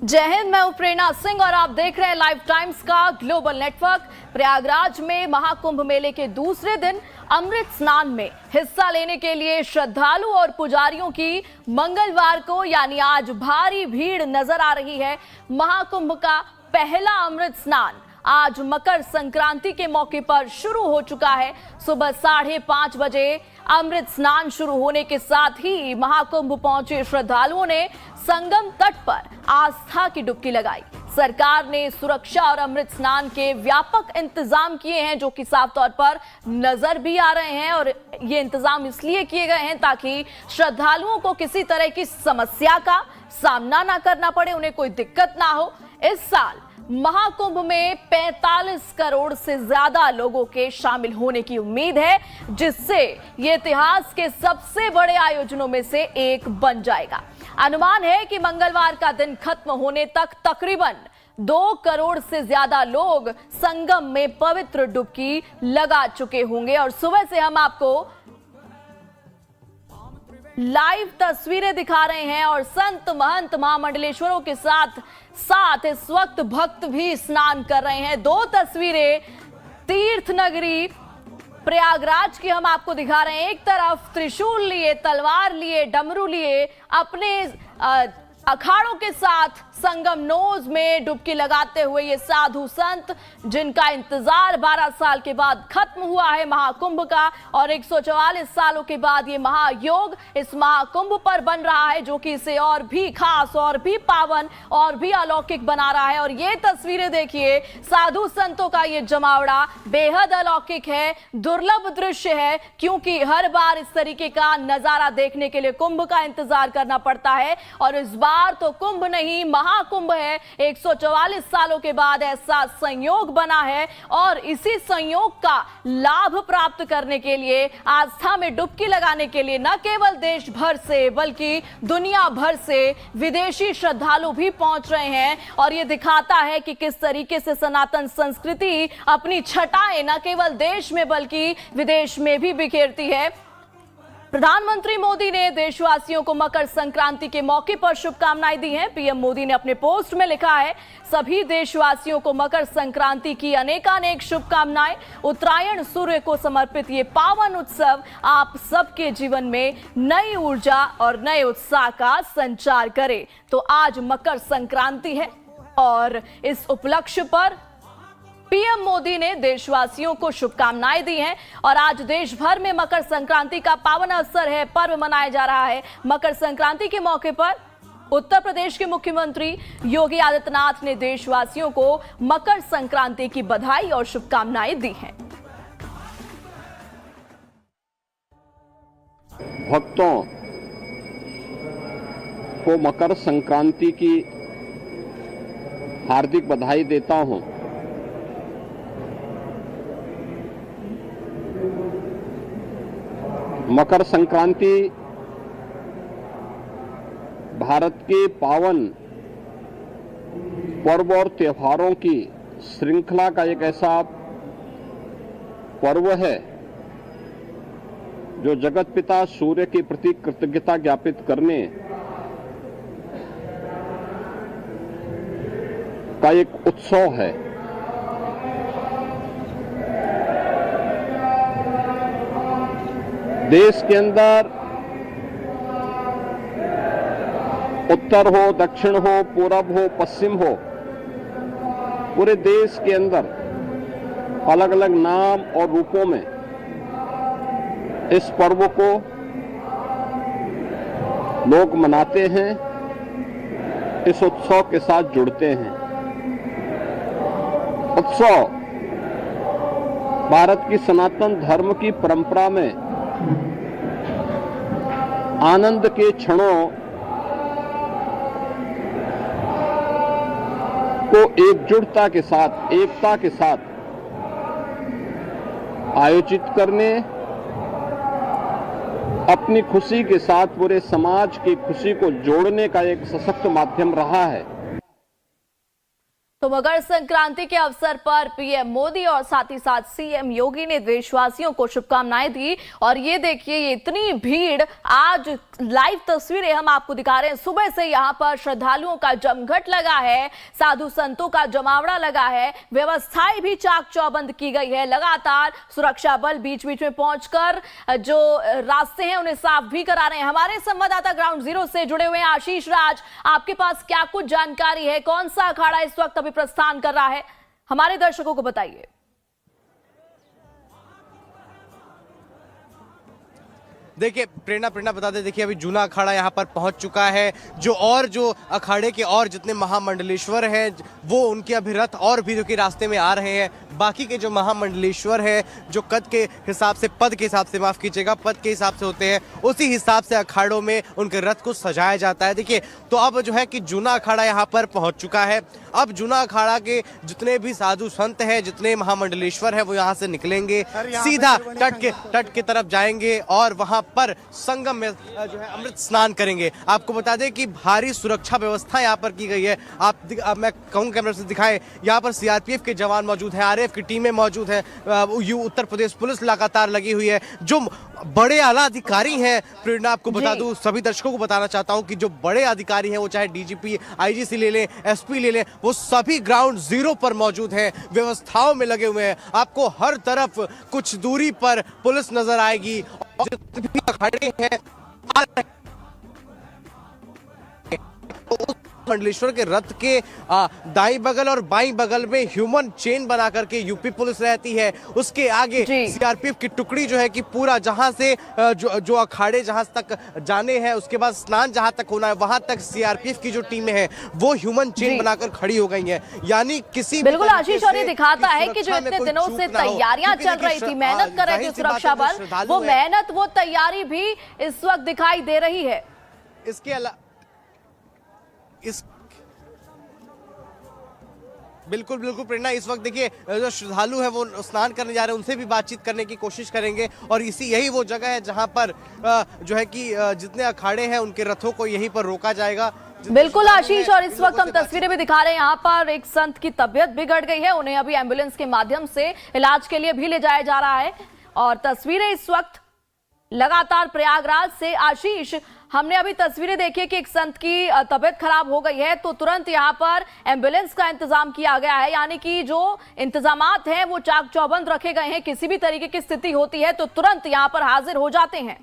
जय हिंद, मैं हूं प्रेरणा सिंह और आप देख रहे हैं लाइव टाइम्स का ग्लोबल नेटवर्क। प्रयागराज में महाकुंभ मेले के दूसरे दिन अमृत स्नान में हिस्सा लेने के लिए श्रद्धालु और पुजारियों की मंगलवार को यानी आज भारी भीड़ नजर आ रही है। महाकुंभ का पहला अमृत स्नान आज मकर संक्रांति के मौके पर शुरू हो चुका है। सुबह 5:30 बजे अमृत स्नान शुरू होने के साथ ही महाकुंभ पहुंचे श्रद्धालुओं ने संगम तट पर आस्था की डुबकी लगाई। सरकार ने सुरक्षा और अमृत स्नान के व्यापक इंतजाम किए हैं, जो कि साफ तौर पर नजर भी आ रहे हैं। और ये इंतजाम इसलिए किए गए हैं ताकि श्रद्धालुओं को किसी तरह की समस्या का सामना ना करना पड़े, उन्हें कोई दिक्कत ना हो। इस साल महाकुंभ में 45 करोड़ से ज्यादा लोगों के शामिल होने की उम्मीद है, जिससे ये इतिहास के सबसे बड़े आयोजनों में से एक बन जाएगा। अनुमान है कि मंगलवार का दिन खत्म होने तक तकरीबन 2 करोड़ से ज्यादा लोग संगम में पवित्र डुबकी लगा चुके होंगे। और सुबह से हम आपको लाइव तस्वीरें दिखा रहे हैं और संत महंत महामंडलेश्वरों के साथ साथ इस वक्त भक्त भी स्नान कर रहे हैं। 2 तस्वीरें तीर्थ नगरी प्रयागराज की हम आपको दिखा रहे हैं। एक तरफ त्रिशूल लिए, तलवार लिए, डमरू लिए अपने अखाड़ों के साथ संगम नोज में डुबकी लगाते हुए ये साधु संत, जिनका इंतजार 12 साल के बाद खत्म हुआ है महाकुंभ का, और 144 सालों के बाद ये महायोग इस महाकुंभ पर बन रहा है, जो कि इसे और भी खास, और भी पावन, और भी अलौकिक बना रहा है। और ये तस्वीरें देखिए, साधु संतों का ये जमावड़ा बेहद अलौकिक है, दुर्लभ दृश्य है, क्योंकि हर बार इस तरीके का नजारा देखने के लिए कुंभ का इंतजार करना पड़ता है। और इस बार तो कुंभ नहीं महाकुंभ है। 144 सालों के बाद ऐसा संयोग बना है, और इसी संयोग का लाभ प्राप्त करने के लिए, आस्था में डुबकी लगाने के लिए न केवल देश भर से बल्कि दुनिया भर से विदेशी श्रद्धालु भी पहुंच रहे हैं। और यह दिखाता है कि किस तरीके से सनातन संस्कृति अपनी छटाएं न केवल देश में बल्कि विदेश में भी बिखेरती है। प्रधानमंत्री मोदी ने देशवासियों को मकर संक्रांति के मौके पर शुभकामनाएं दी हैं। पीएम मोदी ने अपने पोस्ट में लिखा है, सभी देशवासियों को मकर संक्रांति की अनेकानेक शुभकामनाएं। उत्तरायण सूर्य को समर्पित ये पावन उत्सव आप सबके जीवन में नई ऊर्जा और नए उत्साह का संचार करे। तो आज मकर संक्रांति है और इस उपलक्ष्य पर पीएम मोदी ने देशवासियों को शुभकामनाएं दी हैं। और आज देश भर में मकर संक्रांति का पावन अवसर है, पर्व मनाया जा रहा है। मकर संक्रांति के मौके पर उत्तर प्रदेश के मुख्यमंत्री योगी आदित्यनाथ ने देशवासियों को मकर संक्रांति की बधाई और शुभकामनाएं दी हैं। भक्तों को मकर संक्रांति की हार्दिक बधाई देता हूं। मकर संक्रांति भारत के पावन पर्व और त्योहारों की श्रृंखला का एक ऐसा पर्व है जो जगत पिता सूर्य के प्रति कृतज्ञता ज्ञापित करने का एक उत्सव है। देश के अंदर उत्तर हो, दक्षिण हो, पूरब हो, पश्चिम हो, पूरे देश के अंदर अलग अलग नाम और रूपों में इस पर्व को लोग मनाते हैं, इस उत्सव के साथ जुड़ते हैं। उत्सव भारत की सनातन धर्म की परंपरा में आनंद के क्षणों को एकजुटता के साथ, एकता के साथ आयोजित करने, अपनी खुशी के साथ पूरे समाज की खुशी को जोड़ने का एक सशक्त माध्यम रहा है। तो मकर संक्रांति के अवसर पर पीएम मोदी और साथ ही साथ सीएम योगी ने देशवासियों को शुभकामनाएं दी। और ये देखिए, ये इतनी भीड़, आज लाइव तस्वीरें हम आपको दिखा रहे हैं। सुबह से यहाँ पर श्रद्धालुओं का जमघट लगा है, साधु संतों का जमावड़ा लगा है, व्यवस्थाएं भी चाक चौबंद की गई है। लगातार सुरक्षा बल बीच बीच में पहुंचकर जो रास्ते हैं उन्हें साफ भी करा रहे हैं। हमारे संवाददाता ग्राउंड जीरो से जुड़े हुए हैं आशीष राज, आपके पास क्या कुछ जानकारी है? कौन सा अखाड़ा इस वक्त अभी प्रस्थान कर रहा है, हमारे दर्शकों को बताइए। देखिए प्रेरणा बता दे, देखिए अभी जूना अखाड़ा यहाँ पर पहुंच चुका है। जो अखाड़े के और जितने महामंडलेश्वर हैं वो उनके अभी रथ और भी जो कि रास्ते में आ रहे हैं। बाकी के जो महामंडलेश्वर हैं जो पद के हिसाब से माफ कीजिएगा, पद के हिसाब से होते हैं, उसी हिसाब से अखाड़ों में उनके रथ को सजाया जाता है। देखिए तो अब जो है कि जूना अखाड़ा यहाँ पर पहुंच चुका है। अब जूना अखाड़ा के जितने भी साधु संत हैं, जितने महामंडलेश्वर हैं, वो यहाँ से निकलेंगे, सीधा तट के तरफ जाएंगे और वहां पर संगम में जो है अमृत स्नान करेंगे। आपको बता दें कि भारी सुरक्षा व्यवस्था यहाँ पर की गई है। मैं कहूँगा कैमरा से दिखाएं, यहाँ पर सीआरपीएफ के जवान मौजूद हैं, आरएएफ की टीमें मौजूद हैं, उत्तर प्रदेश पुलिस लगातार लगी हुई है। जो बड़े आला अधिकारी हैं, प्रेरणा आपको बता दूं, सभी दर्शकों को बताना चाहता हूं कि जो बड़े अधिकारी हैं, वो चाहे डीजीपी, आईजीसी ले लें, एसपी ले लें, वो सभी ग्राउंड जीरो पर मौजूद हैं, व्यवस्थाओं में लगे हुए हैं। आपको हर तरफ कुछ दूरी पर पुलिस नजर आएगी और जितने भी अखाड़े हैं मंडलेश्वर के रथ के दाई बगल और बाई बगल में ह्यूमन चेन बना करके यूपी पुलिस रहती है। उसके आगे सीआरपीएफ की टुकड़ी जो है कि पूरा जहां से जो अखाड़े जहां तक जाने हैं, उसके बाद स्नान जहां तक होना है, वहां तक सीआरपीएफ की जो टीमें हैं वो ह्यूमन चेन बनाकर खड़ी हो गई हैं। यानी किसी बिल्कुल आशीष, और ये दिखाता है कि जो इतने दिनों से तैयारियां चल रही थी, मेहनत कर रहे थे सुरक्षा बल, वो मेहनत, वो तैयारी भी इस वक्त दिखाई दे रही है। इसके अलावा बिल्कुल प्रेरणा, इस वक्त देखिए जो श्रद्धालु है वो स्नान करने जा रहे हैं, उनसे भी बातचीत करने की कोशिश करेंगे। और यही वो जगह है जहां पर जो है कि जितने अखाड़े हैं उनके रथों को यहीं पर रोका जाएगा। बिल्कुल आशीष, और इस वक्त हम तस्वीरें भी दिखा रहे हैं। यहाँ पर एक संत की तबीयत बिगड़ गई है, उन्हें अभी एम्बुलेंस के माध्यम से इलाज के लिए भी ले जाया जा रहा है। और तस्वीरें इस वक्त लगातार प्रयागराज से, आशीष, हमने अभी तस्वीरें देखी कि एक संत की तबीयत खराब हो गई है तो तुरंत यहाँ पर एम्बुलेंस का इंतजाम किया गया है। यानी कि जो इंतजामात हैं वो चाक चौबंद रखे गए हैं, किसी भी तरीके की स्थिति होती है तो तुरंत यहाँ पर हाजिर हो जाते हैं।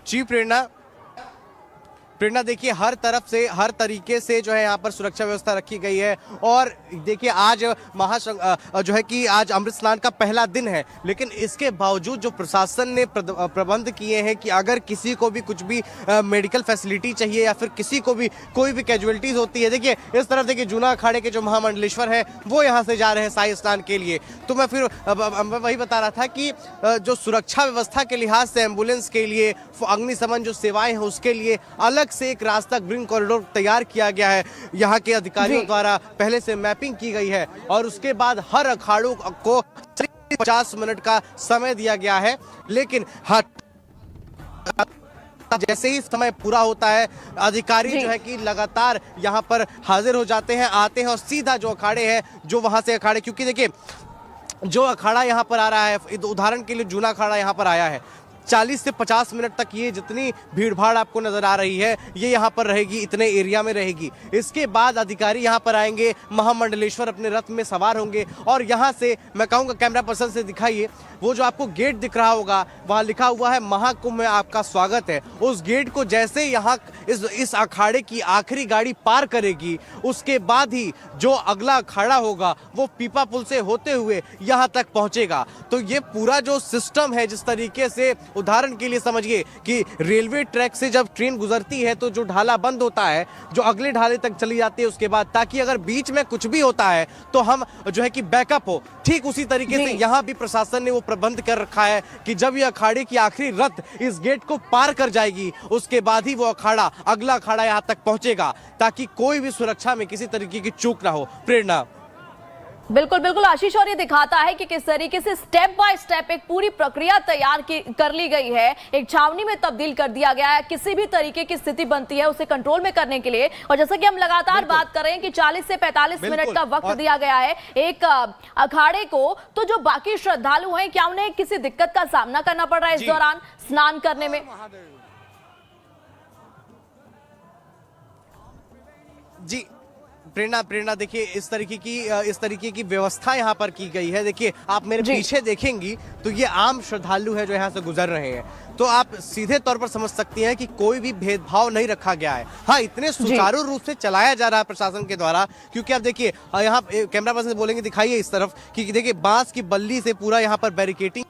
जी प्रेरणा देखिए हर तरफ से, हर तरीके से जो है यहाँ पर सुरक्षा व्यवस्था रखी गई है। और देखिए आज जो है कि आज अमृत स्नान का पहला दिन है, लेकिन इसके बावजूद जो प्रशासन ने प्रबंध किए हैं कि अगर किसी को भी कुछ भी मेडिकल फैसिलिटी चाहिए या फिर किसी को भी कोई भी कैजुअलिटीज होती है, देखिए इस तरफ देखिए जूना अखाड़े के जो महामंडलेश्वर है वो यहाँ से जा रहे हैं शाही स्नान के लिए। तो मैं फिर वही बता रहा था कि जो सुरक्षा व्यवस्था के लिहाज से एम्बुलेंस के लिए, अग्निशमन जो सेवाएं हैं उसके लिए अलग से एक रास्ता ग्रीन कॉरिडोर तैयार किया गया है। यहाँ के अधिकारियों द्वारा पहले से मैपिंग की गई है और उसके बाद हर अखाड़ों को 50 मिनट का समय दिया गया है। लेकिन जैसे ही समय पूरा होता है, अधिकारी जो है कि लगातार यहाँ पर हाजिर हो जाते हैं, आते हैं और सीधा जो अखाड़े हैं, जो वहां से अखाड़े, क्योंकि देखिए जो अखाड़ा यहाँ पर आ रहा है, उदाहरण के लिए जूना अखाड़ा यहाँ पर आया है, 40 से 50 मिनट तक ये जितनी भीड़ भाड़ आपको नजर आ रही है ये यहाँ पर रहेगी, इतने एरिया में रहेगी। इसके बाद अधिकारी यहाँ पर आएंगे, महामंडलेश्वर अपने रथ में सवार होंगे और यहाँ से मैं कहूँगा कैमरा पर्सन से दिखाइए, वो जो आपको गेट दिख रहा होगा वहाँ लिखा हुआ है महाकुंभ में आपका स्वागत है। उस गेट को जैसे यहाँ इस अखाड़े की आखिरी गाड़ी पार करेगी, उसके बाद ही जो अगला अखाड़ा होगा वो पीपा पुल से होते हुए यहाँ तक पहुँचेगा। तो ये पूरा जो सिस्टम है, जिस तरीके से, उदाहरण के लिए समझिए कि रेलवे ट्रैक से जब ट्रेन गुजरती है तो जो ढाला बंद होता है, जो अगले ढाले तक चली जाती है उसके बाद, ताकि अगर बीच में कुछ भी होता है तो हम जो है कि बैकअप हो, ठीक उसी तरीके से यहाँ भी प्रशासन ने वो प्रबंध कर रखा है कि जब ये अखाड़े की आखिरी रथ इस गेट को पार कर जाएगी उसके बाद ही वो अखाड़ा, अगला अखाड़ा यहाँ तक पहुंचेगा, ताकि कोई भी सुरक्षा में किसी तरीके की चूक ना हो। प्रेरणा। बिल्कुल बिल्कुल आशीष, और ये दिखाता है कि किस तरीके से स्टेप बाय स्टेप एक पूरी प्रक्रिया तैयार कर ली गई है, एक छावनी में तब्दील कर दिया गया है। किसी भी तरीके की स्थिति बनती है उसे कंट्रोल में करने के लिए, और जैसा कि हम लगातार बात कर रहे हैं कि 40 से 45 मिनट का वक्त दिया गया है एक अखाड़े को, तो जो बाकी श्रद्धालु हैं क्या उन्हें किसी दिक्कत का सामना करना पड़ रहा है इस दौरान स्नान करने में? जी प्रेरणा देखिए इस तरीके की व्यवस्था यहाँ पर की गई है। देखिए आप मेरे पीछे देखेंगी तो ये आम श्रद्धालु है जो यहाँ से गुजर रहे हैं, तो आप सीधे तौर पर समझ सकती हैं कि कोई भी भेदभाव नहीं रखा गया है। हाँ, इतने सुचारू रूप से चलाया जा रहा है प्रशासन के द्वारा, क्योंकि आप देखिए यहाँ कैमरा पर्सन बोलेंगे दिखाइए इस तरफ कि देखिए बांस की बल्ली से पूरा यहाँ पर बैरिकेटिंग,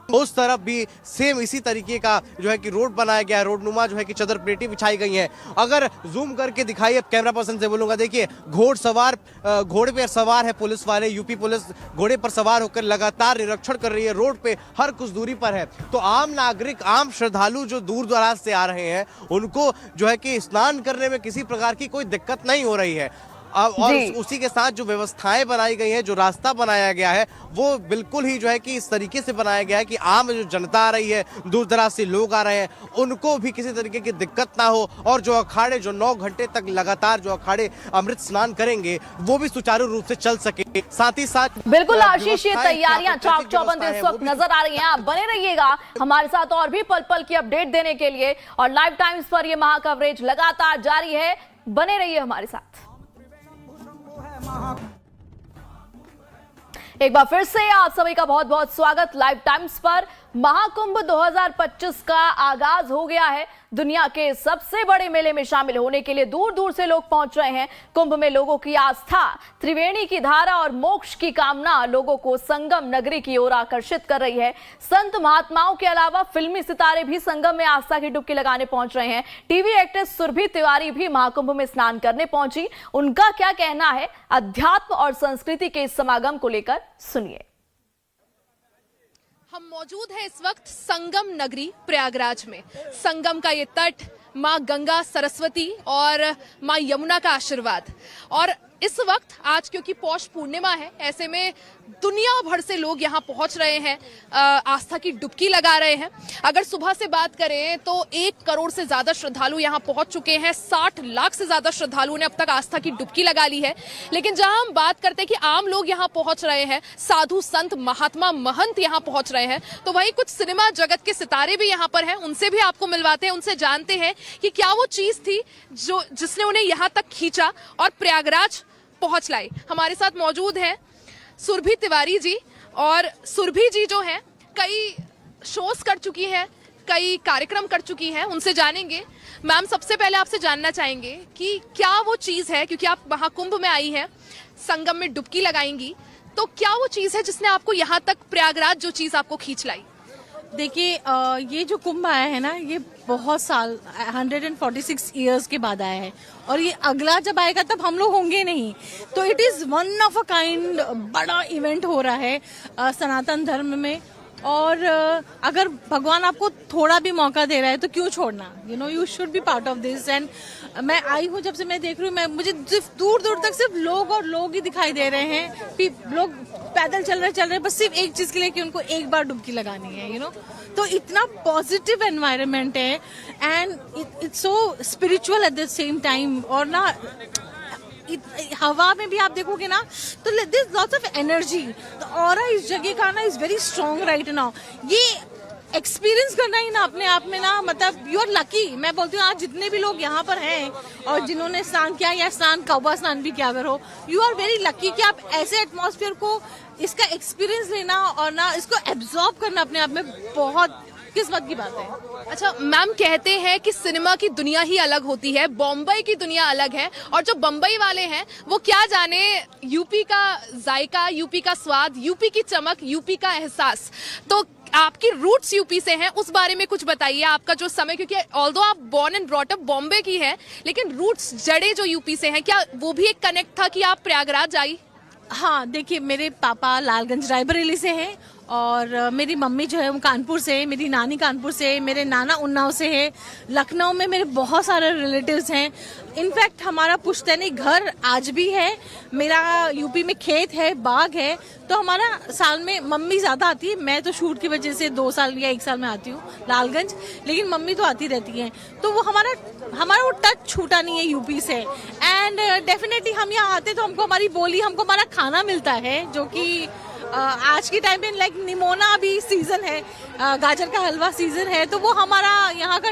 उस तरफ भी सेम इसी तरीके का जो है कि रोड बनाया गया है, रोडनुमा जो है कि चदर प्लेटें बिछाई गई हैं। अगर जूम करके दिखाइए, कैमरा पर्सन से बोलूंगा, देखिए घोड़े पे सवार है पुलिस वाले, यूपी पुलिस घोड़े पर सवार होकर लगातार निरीक्षण कर रही है, रोड पे हर कुछ दूरी पर है। तो आम नागरिक, आम श्रद्धालु जो दूर दराज से आ रहे हैं उनको जो है कि स्नान करने में किसी प्रकार की कोई दिक्कत नहीं हो रही है। और उसी के साथ जो व्यवस्थाएं बनाई गई हैं, जो रास्ता बनाया गया है, वो बिल्कुल ही जो है कि इस तरीके से बनाया गया है कि आम जो जनता आ रही है, दूर दराज से लोग आ रहे हैं, उनको भी किसी तरीके की दिक्कत ना हो, और जो अखाड़े जो 9 घंटे तक लगातार जो अखाड़े अमृत स्नान करेंगे वो भी सुचारू रूप से चल सके। साथ ही साथ बिल्कुल आशीष, ये तैयारियां चाक चौबंद इस वक्त नजर आ रही हैं। आप बने रहिएगा हमारे साथ और भी पल पल की अपडेट देने के लिए, और लाइव टाइम्स पर ये महा कवरेज लगातार जारी है, बने रहिए हमारे साथ। एक बार फिर से आप सभी का बहुत बहुत स्वागत लाइव टाइम्स पर। महाकुंभ 2025 का आगाज हो गया है। दुनिया के सबसे बड़े मेले में शामिल होने के लिए दूर दूर से लोग पहुंच रहे हैं। कुंभ में लोगों की आस्था, त्रिवेणी की धारा और मोक्ष की कामना लोगों को संगम नगरी की ओर आकर्षित कर रही है। संत महात्माओं के अलावा फिल्मी सितारे भी संगम में आस्था की डुबकी लगाने पहुंच रहे हैं। टीवी एक्ट्रेस सुरभि तिवारी भी महाकुंभ में स्नान करने पहुंची। उनका क्या कहना है अध्यात्म और संस्कृति के इस समागम को लेकर, सुनिए। हम मौजूद हैं इस वक्त संगम नगरी प्रयागराज में। संगम का ये तट, माँ गंगा, सरस्वती और माँ यमुना का आशीर्वाद। और इस वक्त आज क्योंकि पौष पूर्णिमा है, ऐसे में दुनिया भर से लोग यहाँ पहुंच रहे हैं, आस्था की डुबकी लगा रहे हैं। अगर सुबह से बात करें तो 1 करोड़ से ज्यादा श्रद्धालु यहाँ पहुंच चुके हैं। 60 लाख से ज्यादा श्रद्धालुओं ने अब तक आस्था की डुबकी लगा ली है। लेकिन जहां हम बात करते हैं कि आम लोग यहाँ पहुंच रहे हैं, साधु संत महात्मा महंत यहाँ पहुंच रहे हैं, तो वही कुछ सिनेमा जगत के सितारे भी यहाँ पर हैं। उनसे भी आपको मिलवाते हैं, उनसे जानते हैं कि क्या वो चीज थी जिसने उन्हें यहाँ तक खींचा और प्रयागराज पहुंच लाई। हमारे साथ मौजूद हैं सुरभि तिवारी जी, और सुरभि जी जो हैं कई शोज कर चुकी हैं, कई कार्यक्रम कर चुकी हैं, उनसे जानेंगे। मैम, सबसे पहले आपसे जानना चाहेंगे कि क्या वो चीज है, क्योंकि आप महाकुंभ में आई हैं, संगम में डुबकी लगाएंगी, तो क्या वो चीज है जिसने आपको यहाँ तक प्रयागराज जो चीज आपको खींच लाई? देखिए, ये जो कुंभ आया है ना, ये बहुत साल 146 इयर्स के बाद आया है, और ये अगला जब आएगा तब हम लोग होंगे नहीं। तो it is one of a kind बड़ा इवेंट हो रहा है सनातन धर्म में। और अगर भगवान आपको थोड़ा भी मौका दे रहा है तो क्यों छोड़ना, you should be part of this. And मैं आई हूँ, जब से मैं देख रही हूँ, मुझे सिर्फ दूर दूर तक सिर्फ लोग और लोग ही दिखाई दे रहे हैं। लोग पैदल चल रहे बस सिर्फ एक चीज के लिए कि उनको एक बार डुबकी लगानी है, तो इतना पॉजिटिव एनवायरनमेंट है, and it's so spiritual at the same time. और ना हवा में भी आप देखोगे ना तो there is lots of energy. The aura इस जगह का ना is very strong right now. ये एक्सपीरियंस करना ही ना अपने आप में ना, मतलब यू आर लकी। मैं बोलती हूँ आज जितने भी लोग यहाँ पर हैं और जिन्होंने स्नान किया या कौवा स्नान भी किया करो, यू आर वेरी लकी कि आप ऐसे एटमॉस्फेयर को, इसका एक्सपीरियंस लेना और ना इसको एब्जॉर्ब करना अपने आप में बहुत किस्मत की बात है। अच्छा मैम, कहते हैं कि सिनेमा की दुनिया ही अलग होती है, बॉम्बे की दुनिया अलग है, और जो बम्बई वाले हैं वो क्या जाने यूपी का जायका, यूपी का स्वाद, यूपी की चमक, यूपी का एहसास। तो आपकी रूट्स यूपी से हैं, उस बारे में कुछ बताइए। आपका जो समय, क्योंकि ऑल्दो आप born and brought up Bombay की है, लेकिन रूट्स जड़े जो यूपी से हैं, क्या वो भी एक कनेक्ट था कि आप प्रयागराज आई? हाँ, देखिए, मेरे पापा लालगंज रायबरेली से हैं और मेरी मम्मी जो है वो कानपुर से है, मेरी नानी कानपुर से है, मेरे नाना उन्नाव से है, लखनऊ में मेरे बहुत सारे रिलेटिव्स हैं। इनफैक्ट हमारा पुश्तैनी घर आज भी है, मेरा यूपी में खेत है, बाग है, तो हमारा साल में मम्मी ज़्यादा आती है, मैं तो शूट की वजह से 2 साल या 1 साल में आती हूँ लालगंज, लेकिन मम्मी तो आती रहती हैं। तो वो हमारा वो टच छूटा नहीं है यूपी से। एंड डेफिनेटली हम यहाँ आते तो हमको हमारी बोली, हमको हमारा खाना मिलता है, जो कि आज के टाइम में लाइक निमोना अभी सीजन है, गाजर का हलवा सीजन है, तो वो हमारा यहाँ का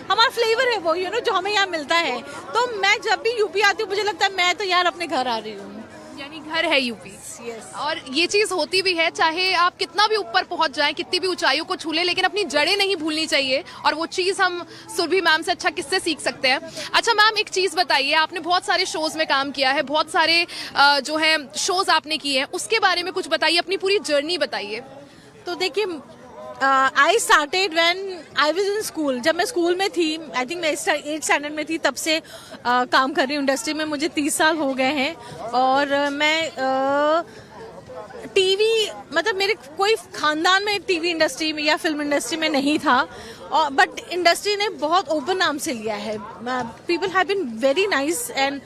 हमारा फ्लेवर है वो जो हमें यहाँ मिलता है। तो मैं जब भी यूपी आती हूँ मुझे लगता है मैं तो यार अपने घर आ रही हूँ, यानी घर है यूपी। yes. और ये चीज होती भी है, चाहे आप कितना भी ऊपर पहुंच जाएं, कितनी भी ऊंचाइयों को छू लें, लेकिन अपनी जड़ें नहीं भूलनी चाहिए। और वो चीज हम सुरभि मैम से अच्छा किससे सीख सकते हैं। अच्छा मैम, एक चीज बताइए, आपने बहुत सारे शोज में काम किया है, बहुत सारे जो है शोज आपने किए हैं, उसके बारे में कुछ बताइए, अपनी पूरी जर्नी बताइए। तो देखिए I started when I was in school. जब मैं स्कूल में थी, आई थिंक मैं 8th स्टैंडर्ड में थी, तब से काम कर रही हूँ इंडस्ट्री में। मुझे 30 साल हो गए हैं और मैं टीवी मतलब मेरे कोई खानदान में टीवी इंडस्ट्री में या फिल्म इंडस्ट्री में नहीं था, और बट इंडस्ट्री ने बहुत ओपन नाम से लिया है। People have been very nice and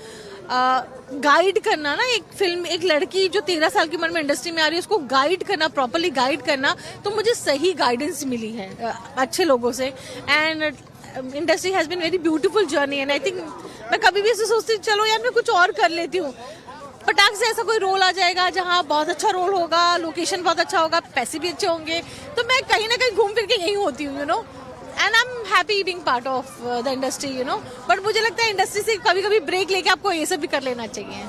guide करना ना, एक लड़की जो 13 साल की उम्र में इंडस्ट्री में आ रही है उसको गाइड करना, प्रॉपर्ली गाइड करना, तो मुझे सही गाइडेंस मिली है अच्छे लोगों से। And industry has been very beautiful journey. And I think मैं कभी भी ऐसे सोचती चलो यार मैं कुछ और कर लेती हूँ, पटाख से ऐसा कोई रोल आ जाएगा जहाँ बहुत अच्छा रोल होगा, लोकेशन बहुत अच्छा होगा, पैसे भी अच्छे होंगे, तो मैं कहीं ना कहीं घूम फिर के यहीं होती हूँ and I am happy being part of the industry but मुझे लगता है इंडस्ट्री से कभी कभी ब्रेक लेके आपको ये सब भी कर लेना चाहिए।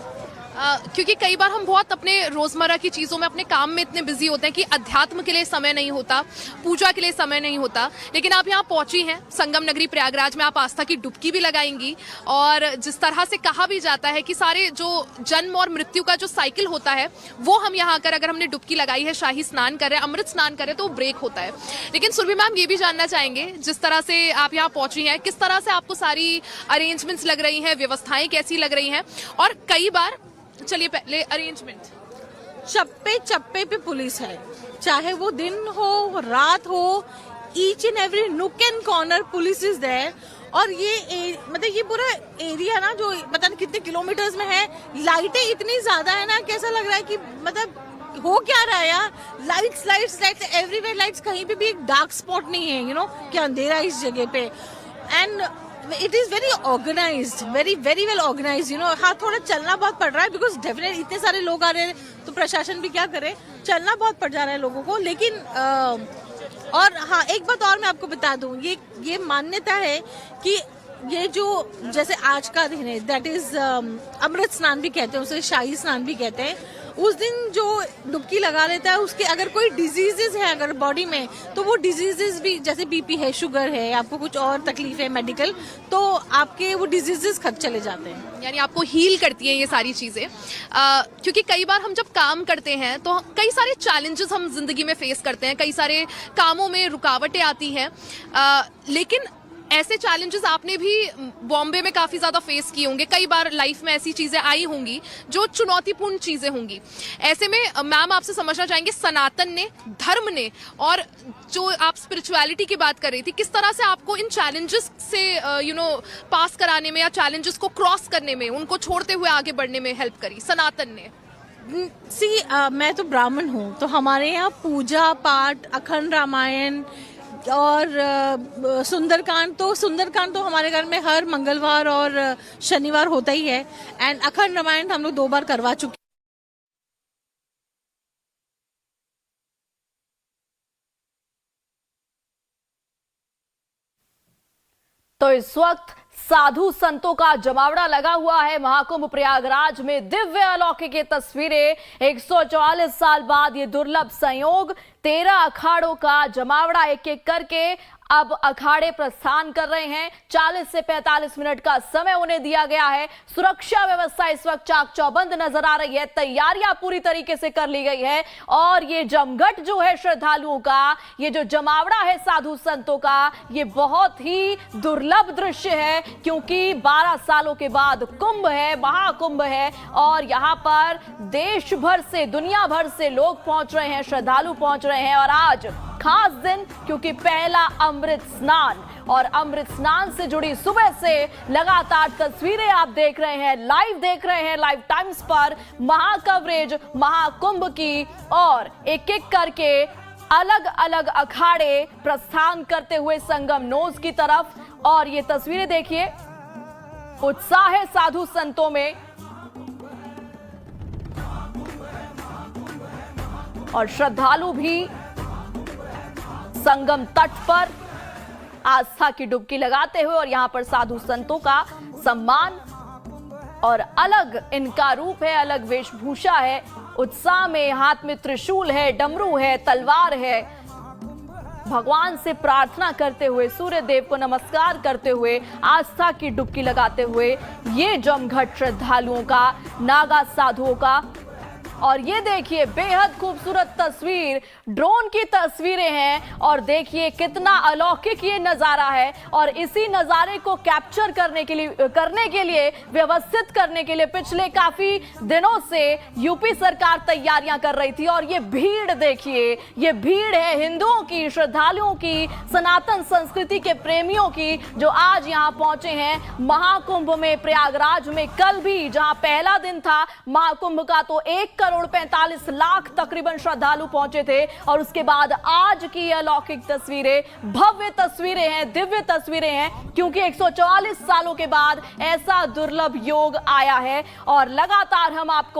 क्योंकि कई बार हम बहुत अपने रोजमर्रा की चीजों में, अपने काम में इतने बिजी होते हैं कि अध्यात्म के लिए समय नहीं होता, पूजा के लिए समय नहीं होता। लेकिन आप यहाँ पहुंची हैं संगम नगरी प्रयागराज में, आप आस्था की डुबकी भी लगाएंगी। और जिस तरह से कहा भी जाता है कि सारे जो जन्म और मृत्यु का जो साइकिल होता है वो हम यहाँ आकर अगर हमने डुबकी लगाई है, शाही स्नान कर रहे हैं, अमृत स्नान कर रहे हैं, तो वो ब्रेक होता है। लेकिन सुरभि मैम, ये भी जानना चाहेंगे, जिस तरह से आप यहाँ पहुंची हैं, किस तरह से आपको सारी अरेंजमेंट्स लग रही हैं, व्यवस्थाएं कैसी लग रही हैं? और कई बार, चलिए पहले अरेंजमेंट, चप्पे चप्पे पे पुलिस है, चाहे वो दिन हो रात हो, each and every nook and corner police is there. और मतलब ये पूरा एरिया ना जो पता नहीं कितने किलोमीटर्स में है, लाइटें इतनी ज्यादा है ना, कैसा लग रहा है कि मतलब हो क्या रहा है यार, lights lights lights everywhere, lights, कहीं पे भी एक डार्क स्पॉट नहीं है कि अंधेरा इस जगह पे। And it is very organised, very very well organised. हाँ, थोड़ा चलना बहुत पड़ रहा है बिकॉज डेफिनेटली इतने सारे लोग आ रहे हैं, तो प्रशासन भी क्या करे, चलना बहुत पड़ जा रहा है लोगों को। लेकिन और हाँ, एक बात और मैं आपको बता दूं, ये मान्यता है कि ये जो जैसे आज का दिन है, दैट इज अमृत स्नान भी कहते हैं उसे, शाही स्नान भी कहते हैं। उस दिन जो डुबकी लगा लेता है, उसके अगर कोई डिजीजेस है अगर बॉडी में, तो वो डिजीजेस भी, जैसे बीपी है, शुगर है, आपको कुछ और तकलीफ है मेडिकल, तो आपके वो डिजीजेस खत्म चले जाते हैं। यानी आपको हील करती हैं ये सारी चीजें। क्योंकि कई बार हम जब काम करते हैं तो कई सारे चैलेंजेस हम जिंदगी में फेस करते हैं, कई सारे कामों में रुकावटें आती हैं, लेकिन ऐसे चैलेंजेस आपने भी बॉम्बे में काफी ज्यादा फेस किए होंगे। कई बार लाइफ में ऐसी चीजें आई होंगी जो चुनौतीपूर्ण चीजें होंगी। ऐसे में मैम आपसे समझना चाहेंगे, सनातन ने, धर्म ने, और जो आप स्पिरिचुअलिटी की बात कर रही थी, किस तरह से आपको इन चैलेंजेस से पास कराने में या चैलेंजेस को क्रॉस करने में, उनको छोड़ते हुए आगे बढ़ने में हेल्प करी सनातन ने? मैं तो ब्राह्मण हूँ, तो हमारे यहाँ पूजा पाठ, अखंड रामायण और सुंदरकांड तो हमारे घर में हर मंगलवार और शनिवार होता ही है। एंड अखंड रामायण हम लोग 2 बार करवा चुके। तो इस वक्त साधु संतों का जमावड़ा लगा हुआ है महाकुंभ प्रयागराज में। दिव्य अलौकिक ये तस्वीरें, 144 साल बाद ये दुर्लभ संयोग, 13 अखाड़ों का जमावड़ा एक एक करके अब अखाड़े प्रस्थान कर रहे हैं। 40 से 45 मिनट का समय उन्हें दिया गया है। सुरक्षा व्यवस्था इस वक्त चाक चौबंद नजर आ रही है। तैयारियां पूरी तरीके से कर ली गई है और ये जमघट जो है श्रद्धालुओं का, ये जो जमावड़ा है साधु संतों का, ये बहुत ही दुर्लभ दृश्य है क्योंकि 12 सालों के बाद कुंभ है, महाकुंभ है और यहां पर देश भर से, दुनिया भर से लोग पहुंच रहे हैं, श्रद्धालु पहुंच रहे हैं। और आज खास दिन क्योंकि पहला अमृत स्नान, और अमृत स्नान से जुड़ी सुबह से लगातार तस्वीरें आप देख रहे हैं, लाइव देख रहे हैं लाइव टाइम्स पर महाकवरेज महाकुंभ की, और एक एक करके अलग अलग अखाड़े प्रस्थान करते हुए संगम नोज की तरफ। और ये तस्वीरें देखिए, उत्साह है साधु संतों में और श्रद्धालु भी संगम तट पर आस्था की डुबकी लगाते हुए, और यहां पर साधु संतों का सम्मान और अलग इनका रूप है, अलग वेशभूषा है, उत्साह में हाथ में त्रिशूल है, डमरू है, तलवार है, भगवान से प्रार्थना करते हुए, सूर्य देव को नमस्कार करते हुए, आस्था की डुबकी लगाते हुए ये जमघट श्रद्धालुओं का, नागा साधुओं का। और ये देखिए बेहद खूबसूरत तस्वीर, ड्रोन की तस्वीरें हैं और देखिए कितना अलौकिक ये नजारा है। और इसी नजारे को कैप्चर करने के लिए व्यवस्थित करने के लिए पिछले काफी दिनों से यूपी सरकार तैयारियां कर रही थी। और ये भीड़ देखिए, ये भीड़ है हिंदुओं की, श्रद्धालुओं की, सनातन संस्कृति के प्रेमियों की, जो आज यहाँ पहुंचे हैं महाकुंभ में, प्रयागराज में। कल भी जहां पहला दिन था महाकुंभ का, तो 1,45,00,000 तकरीबन श्रद्धालु पहुंचे थे। और उसके बाद आज की अलौकिक तस्वीरें, भव्य तस्वीरें हैं, दिव्य तस्वीरें हैं, क्योंकि 144 सालों के बाद ऐसा दुर्लभ योग आया है। और लगातार हम आपको